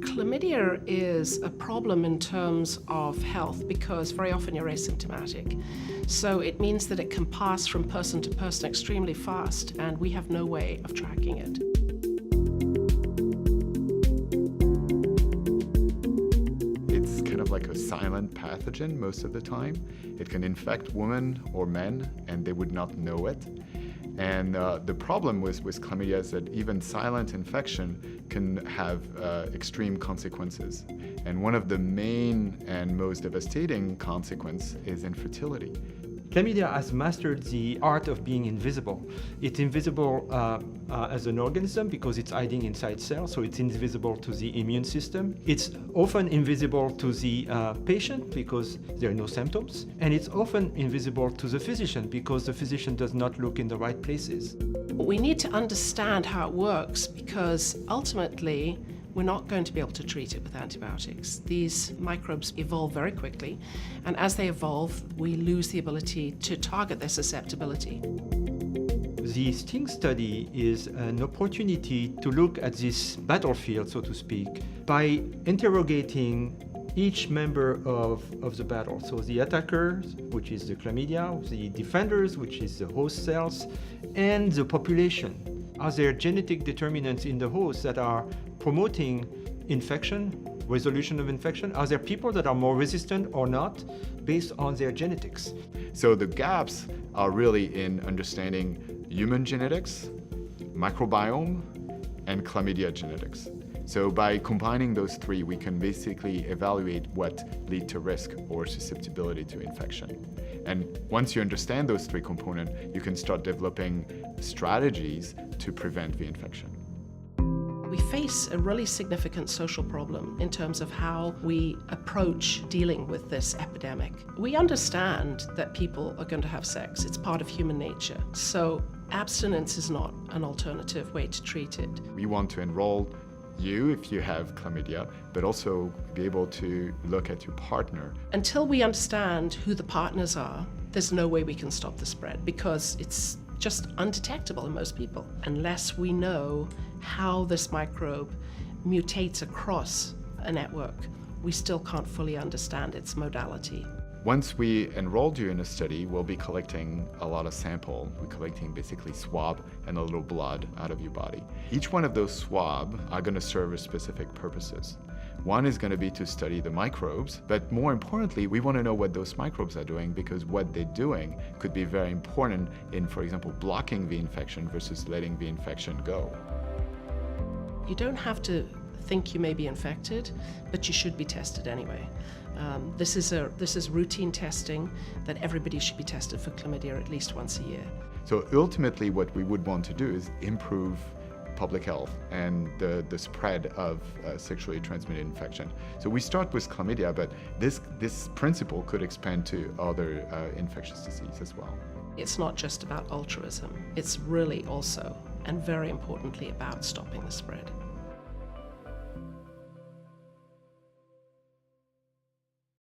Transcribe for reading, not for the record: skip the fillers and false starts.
Chlamydia is a problem in terms of health because very often you're asymptomatic. So it means that it can pass from person to person extremely fast, and we have no way of tracking it. It's kind of like a silent pathogen most of the time. It can infect women or men, and they would not know it. And the problem with chlamydia is that even silent infection can have extreme consequences. And one of the main and most devastating consequences is infertility. Chlamydia has mastered the art of being invisible. It's invisible as an organism because it's hiding inside cells, so it's invisible to the immune system. It's often invisible to the patient because there are no symptoms. And it's often invisible to the physician because the physician does not look in the right places. We need to understand how it works because ultimately we're not going to be able to treat it with antibiotics. These microbes evolve very quickly, and as they evolve, we lose the ability to target their susceptibility. The STING study is an opportunity to look at this battlefield, so to speak, by interrogating each member of the battle. So the attackers, which is the chlamydia, the defenders, which is the host cells, and the population. Are there genetic determinants in the host that are promoting infection, resolution of infection? Are there people that are more resistant or not based on their genetics? So the gaps are really in understanding human genetics, microbiome, and chlamydia genetics. So by combining those three, we can basically evaluate what lead to risk or susceptibility to infection. And once you understand those three components, you can start developing strategies to prevent the infection. We face a really significant social problem in terms of how we approach dealing with this epidemic. We understand that people are going to have sex. It's part of human nature. So abstinence is not an alternative way to treat it. We want to enroll you if you have chlamydia, but also be able to look at your partner. Until we understand who the partners are, there's no way we can stop the spread because it's just undetectable in most people. Unless we know how this microbe mutates across a network, we still can't fully understand its modality. Once we enrolled you in a study, we'll be collecting a lot of sample. We're collecting basically swab and a little blood out of your body. Each one of those swabs are going to serve specific purposes. One is going to be to study the microbes, but more importantly, we want to know what those microbes are doing because what they're doing could be very important in, for example, blocking the infection versus letting the infection go. You don't have to think you may be infected, but you should be tested anyway. This is routine testing that everybody should be tested for chlamydia at least once a year. So ultimately what we would want to do is improve public health and the spread of sexually transmitted infection. So we start with chlamydia, but this principle could expand to other infectious disease as well. It's not just about altruism. It's really also, and very importantly, about stopping the spread.